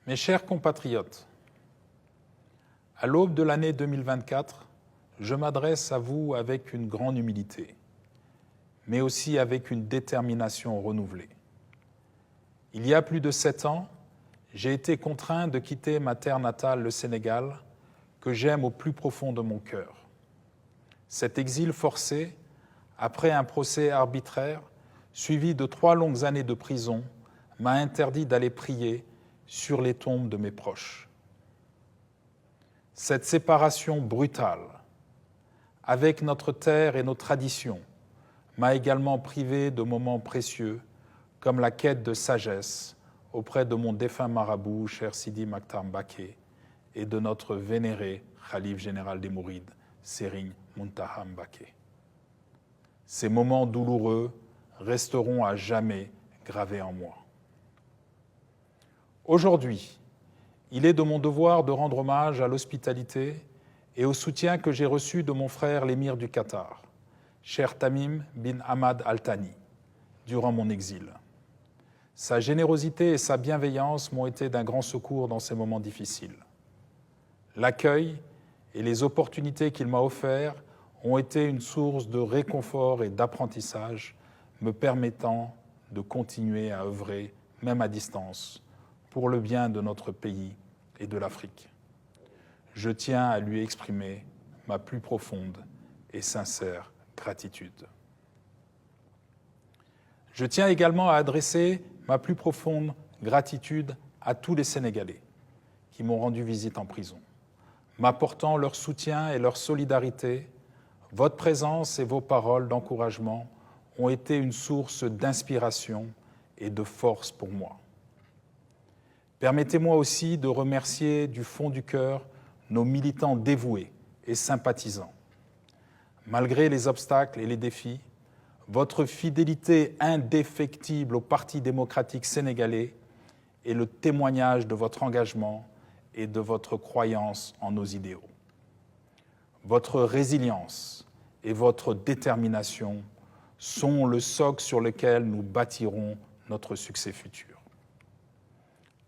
Mes chers compatriotes, à l'aube de l'année 2024, je m'adresse à vous avec une grande humilité, mais aussi avec une détermination renouvelée. Il y a plus de 7 ans, j'ai été contraint de quitter ma terre natale, le Sénégal, que j'aime au plus profond de mon cœur. Cet exil forcé, après un procès arbitraire, suivi de 3 longues années de prison, m'a interdit d'aller prier sur les tombes de mes proches. Cette séparation brutale, avec notre terre et nos traditions, m'a également privé de moments précieux, comme la quête de sagesse auprès de mon défunt marabout, cher Sidi Maktar Mbaké, et de notre vénéré Khalife général des Mourides, Serigne Mountakha Mbaké. Ces moments douloureux resteront à jamais gravés en moi. Aujourd'hui, il est de mon devoir de rendre hommage à l'hospitalité et au soutien que j'ai reçu de mon frère l'émir du Qatar, cher Tamim bin Hamad Al Thani, durant mon exil. Sa générosité et sa bienveillance m'ont été d'un grand secours dans ces moments difficiles. L'accueil et les opportunités qu'il m'a offertes ont été une source de réconfort et d'apprentissage, me permettant de continuer à œuvrer, même à distance, pour le bien de notre pays et de l'Afrique. Je tiens à lui exprimer ma plus profonde et sincère gratitude. Je tiens également à adresser ma plus profonde gratitude à tous les Sénégalais qui m'ont rendu visite en prison. M'apportant leur soutien et leur solidarité, votre présence et vos paroles d'encouragement ont été une source d'inspiration et de force pour moi. Permettez-moi aussi de remercier du fond du cœur nos militants dévoués et sympathisants. Malgré les obstacles et les défis, votre fidélité indéfectible au Parti démocratique sénégalais est le témoignage de votre engagement et de votre croyance en nos idéaux. Votre résilience et votre détermination sont le socle sur lequel nous bâtirons notre succès futur.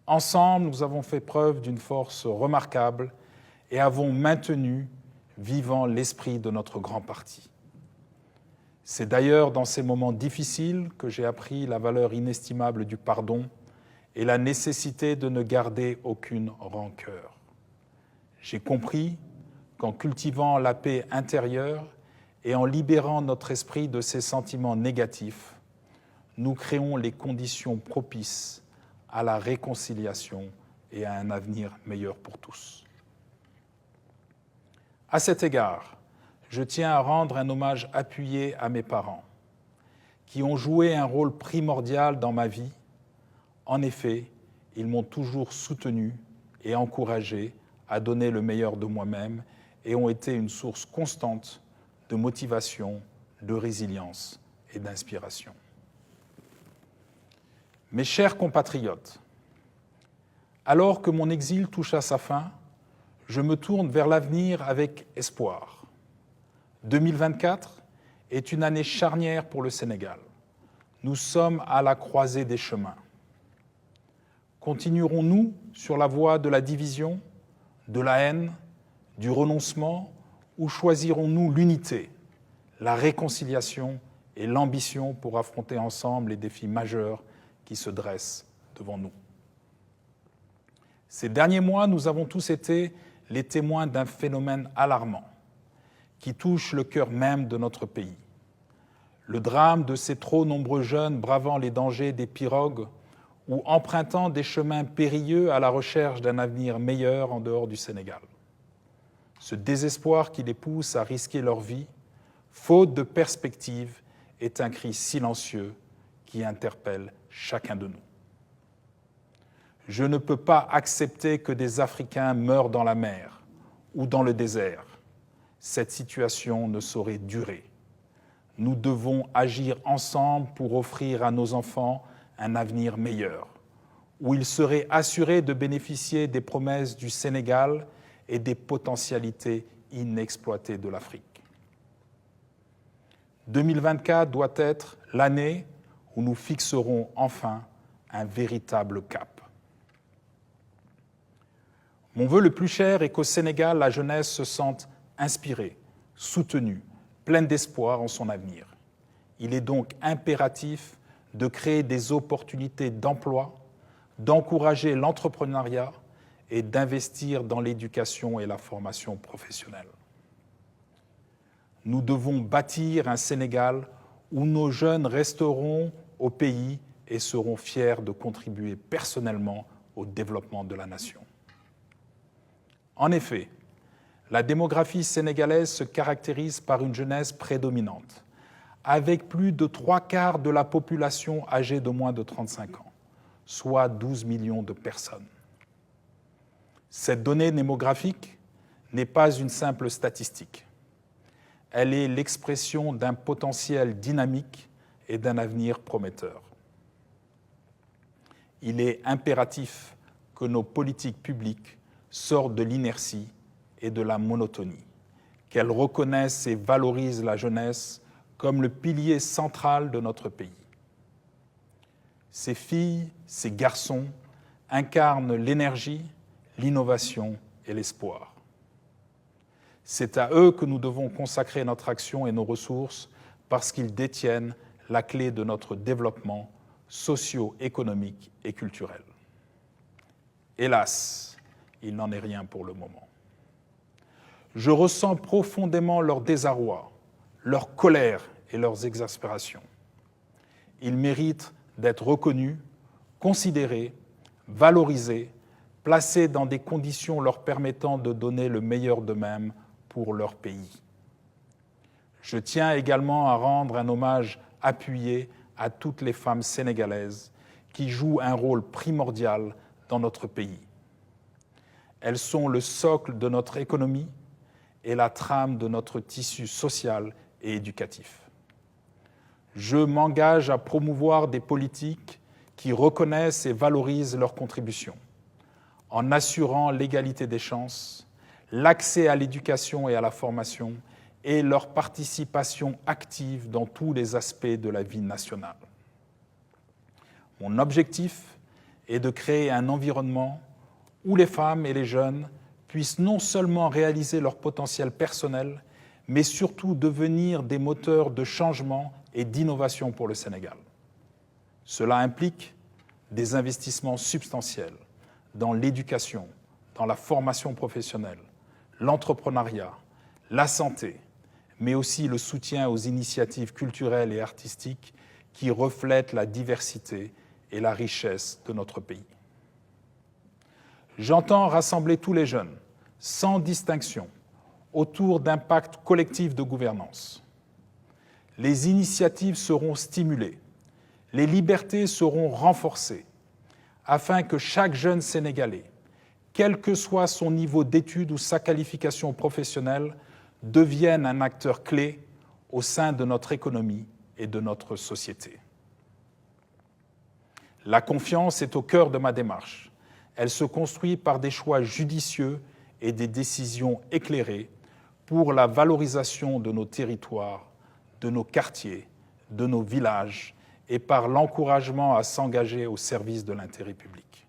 Ensemble, nous avons fait preuve d'une force remarquable et avons maintenu vivant l'esprit de notre grand parti. C'est d'ailleurs dans ces moments difficiles que j'ai appris la valeur inestimable du pardon et la nécessité de ne garder aucune rancœur. J'ai compris qu'en cultivant la paix intérieure et en libérant notre esprit de ses sentiments négatifs, nous créons les conditions propices à la réconciliation et à un avenir meilleur pour tous. À cet égard, je tiens à rendre un hommage appuyé à mes parents, qui ont joué un rôle primordial dans ma vie. En effet, ils m'ont toujours soutenu et encouragé à donner le meilleur de moi-même et ont été une source constante de motivation, de résilience et d'inspiration. Mes chers compatriotes, alors que mon exil touche à sa fin, je me tourne vers l'avenir avec espoir. 2024 est une année charnière pour le Sénégal. Nous sommes à la croisée des chemins. Continuerons-nous sur la voie de la division, de la haine, du renoncement, ou choisirons-nous l'unité, la réconciliation et l'ambition pour affronter ensemble les défis majeurs qui se dressent devant nous? Ces derniers mois, nous avons tous été les témoins d'un phénomène alarmant qui touche le cœur même de notre pays. Le drame de ces trop nombreux jeunes bravant les dangers des pirogues ou empruntant des chemins périlleux à la recherche d'un avenir meilleur en dehors du Sénégal. Ce désespoir qui les pousse à risquer leur vie, faute de perspective, est un cri silencieux qui interpelle chacun de nous. Je ne peux pas accepter que des Africains meurent dans la mer ou dans le désert. Cette situation ne saurait durer. Nous devons agir ensemble pour offrir à nos enfants un avenir meilleur, où ils seraient assurés de bénéficier des promesses du Sénégal et des potentialités inexploitées de l'Afrique. 2024 doit être l'année où nous fixerons enfin un véritable cap. Mon vœu le plus cher est qu'au Sénégal, la jeunesse se sente inspirée, soutenue, pleine d'espoir en son avenir. Il est donc impératif de créer des opportunités d'emploi, d'encourager l'entrepreneuriat et d'investir dans l'éducation et la formation professionnelle. Nous devons bâtir un Sénégal où nos jeunes resteront au pays et seront fiers de contribuer personnellement au développement de la nation. En effet, la démographie sénégalaise se caractérise par une jeunesse prédominante, avec plus de 3/4 de la population âgée de moins de 35 ans, soit 12 millions de personnes. Cette donnée démographique n'est pas une simple statistique. Elle est l'expression d'un potentiel dynamique et d'un avenir prometteur. Il est impératif que nos politiques publiques sortent de l'inertie et de la monotonie, qu'elles reconnaissent et valorisent la jeunesse comme le pilier central de notre pays. Ces filles, ces garçons incarnent l'énergie, l'innovation et l'espoir. C'est à eux que nous devons consacrer notre action et nos ressources parce qu'ils détiennent la clé de notre développement socio-économique et culturel. Hélas, il n'en est rien pour le moment. Je ressens profondément leur désarroi, leur colère et leurs exaspérations. Ils méritent d'être reconnus, considérés, valorisés, placés dans des conditions leur permettant de donner le meilleur d'eux-mêmes pour leur pays. Je tiens également à rendre un hommage appuyé à toutes les femmes sénégalaises qui jouent un rôle primordial dans notre pays. Elles sont le socle de notre économie et la trame de notre tissu social et éducatif. Je m'engage à promouvoir des politiques qui reconnaissent et valorisent leurs contributions, en assurant l'égalité des chances, l'accès à l'éducation et à la formation et leur participation active dans tous les aspects de la vie nationale. Mon objectif est de créer un environnement où les femmes et les jeunes puissent non seulement réaliser leur potentiel personnel, mais surtout devenir des moteurs de changement et d'innovation pour le Sénégal. Cela implique des investissements substantiels dans l'éducation, dans la formation professionnelle, l'entrepreneuriat, la santé, mais aussi le soutien aux initiatives culturelles et artistiques qui reflètent la diversité et la richesse de notre pays. J'entends rassembler tous les jeunes, sans distinction, autour d'un pacte collectif de gouvernance. Les initiatives seront stimulées, les libertés seront renforcées, afin que chaque jeune Sénégalais, quel que soit son niveau d'études ou sa qualification professionnelle, devienne un acteur clé au sein de notre économie et de notre société. La confiance est au cœur de ma démarche. Elle se construit par des choix judicieux et des décisions éclairées pour la valorisation de nos territoires, de nos quartiers, de nos villages et par l'encouragement à s'engager au service de l'intérêt public.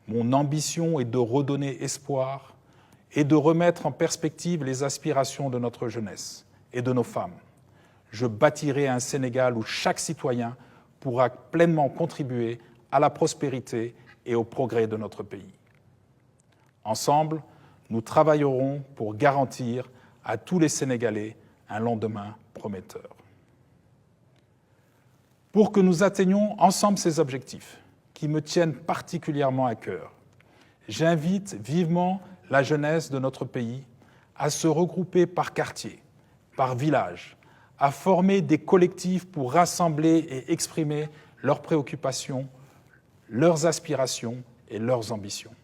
Mon ambition est de redonner espoir et de remettre en perspective les aspirations de notre jeunesse et de nos femmes. Je bâtirai un Sénégal où chaque citoyen pourra pleinement contribuer à la prospérité et au progrès de notre pays. Ensemble, nous travaillerons pour garantir à tous les Sénégalais un lendemain prometteur. Pour que nous atteignions ensemble ces objectifs, qui me tiennent particulièrement à cœur, j'invite vivement la jeunesse de notre pays à se regrouper par quartier, par village, à former des collectifs pour rassembler et exprimer leurs préoccupations, leurs aspirations et leurs ambitions.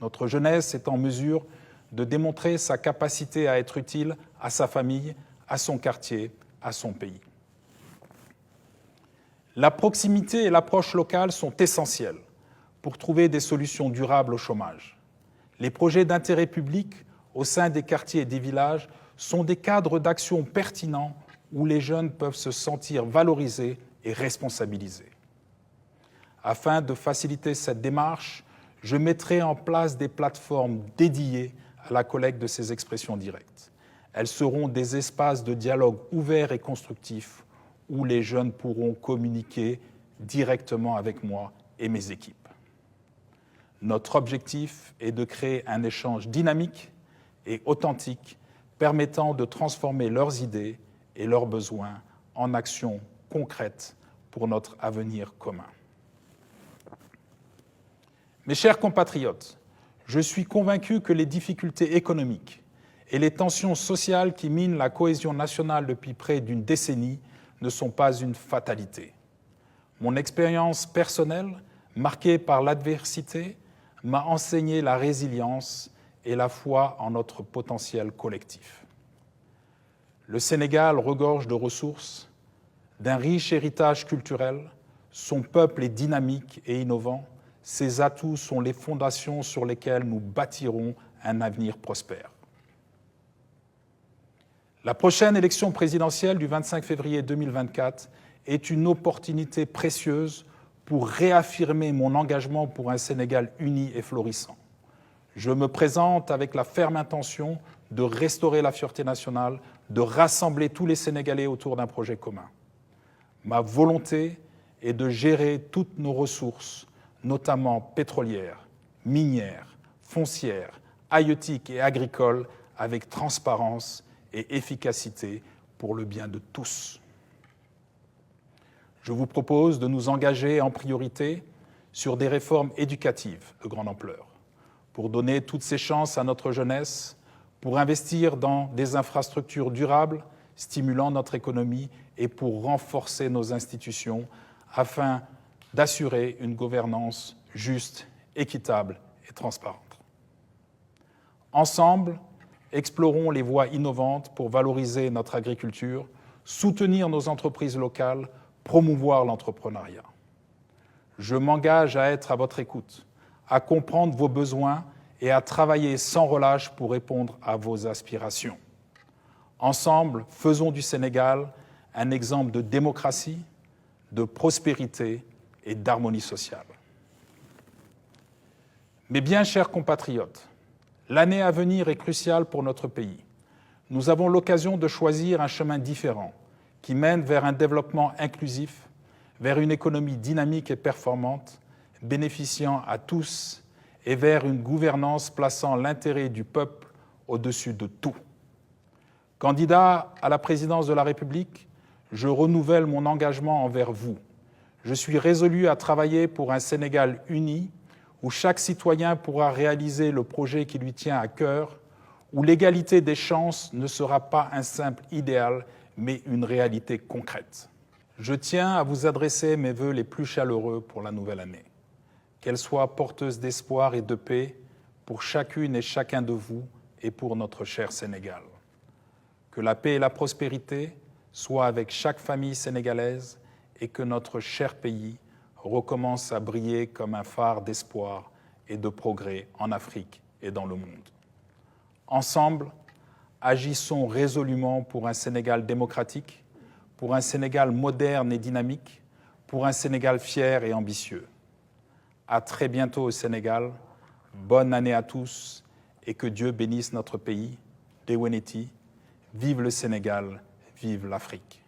Notre jeunesse est en mesure de démontrer sa capacité à être utile à sa famille, à son quartier, à son pays. La proximité et l'approche locale sont essentielles pour trouver des solutions durables au chômage. Les projets d'intérêt public au sein des quartiers et des villages sont des cadres d'action pertinents où les jeunes peuvent se sentir valorisés et responsabilisés. Afin de faciliter cette démarche, je mettrai en place des plateformes dédiées à la collecte de ces expressions directes. Elles seront des espaces de dialogue ouverts et constructifs où les jeunes pourront communiquer directement avec moi et mes équipes. Notre objectif est de créer un échange dynamique et authentique permettant de transformer leurs idées et leurs besoins en actions concrètes pour notre avenir commun. Mes chers compatriotes, je suis convaincu que les difficultés économiques et les tensions sociales qui minent la cohésion nationale depuis près d'une décennie ne sont pas une fatalité. Mon expérience personnelle, marquée par l'adversité, m'a enseigné la résilience et la foi en notre potentiel collectif. Le Sénégal regorge de ressources, d'un riche héritage culturel, son peuple est dynamique et innovant, ses atouts sont les fondations sur lesquelles nous bâtirons un avenir prospère. La prochaine élection présidentielle du 25 février 2024 est une opportunité précieuse pour réaffirmer mon engagement pour un Sénégal uni et florissant. Je me présente avec la ferme intention de restaurer la fierté nationale, de rassembler tous les Sénégalais autour d'un projet commun. Ma volonté est de gérer toutes nos ressources, notamment pétrolières, minières, foncières, halieutiques et agricoles, avec transparence et efficacité pour le bien de tous. Je vous propose de nous engager en priorité sur des réformes éducatives de grande ampleur, pour donner toutes ces chances à notre jeunesse, pour investir dans des infrastructures durables, stimulant notre économie et pour renforcer nos institutions afin d'assurer une gouvernance juste, équitable et transparente. Ensemble, explorons les voies innovantes pour valoriser notre agriculture, soutenir nos entreprises locales, promouvoir l'entrepreneuriat. Je m'engage à être à votre écoute, à comprendre vos besoins et à travailler sans relâche pour répondre à vos aspirations. Ensemble, faisons du Sénégal un exemple de démocratie, de prospérité et d'harmonie sociale. Mes bien chers compatriotes, l'année à venir est cruciale pour notre pays. Nous avons l'occasion de choisir un chemin différent qui mène vers un développement inclusif, vers une économie dynamique et performante, bénéficiant à tous et vers une gouvernance plaçant l'intérêt du peuple au-dessus de tout. Candidat à la présidence de la République, je renouvelle mon engagement envers vous. Je suis résolu à travailler pour un Sénégal uni, où chaque citoyen pourra réaliser le projet qui lui tient à cœur, où l'égalité des chances ne sera pas un simple idéal, mais une réalité concrète. Je tiens à vous adresser mes vœux les plus chaleureux pour la nouvelle année. Qu'elle soit porteuse d'espoir et de paix pour chacune et chacun de vous et pour notre cher Sénégal. Que la paix et la prospérité soient avec chaque famille sénégalaise et que notre cher pays recommence à briller comme un phare d'espoir et de progrès en Afrique et dans le monde. Ensemble, agissons résolument pour un Sénégal démocratique, pour un Sénégal moderne et dynamique, pour un Sénégal fier et ambitieux. À très bientôt au Sénégal, bonne année à tous et que Dieu bénisse notre pays. Deweneti, vive le Sénégal, vive l'Afrique.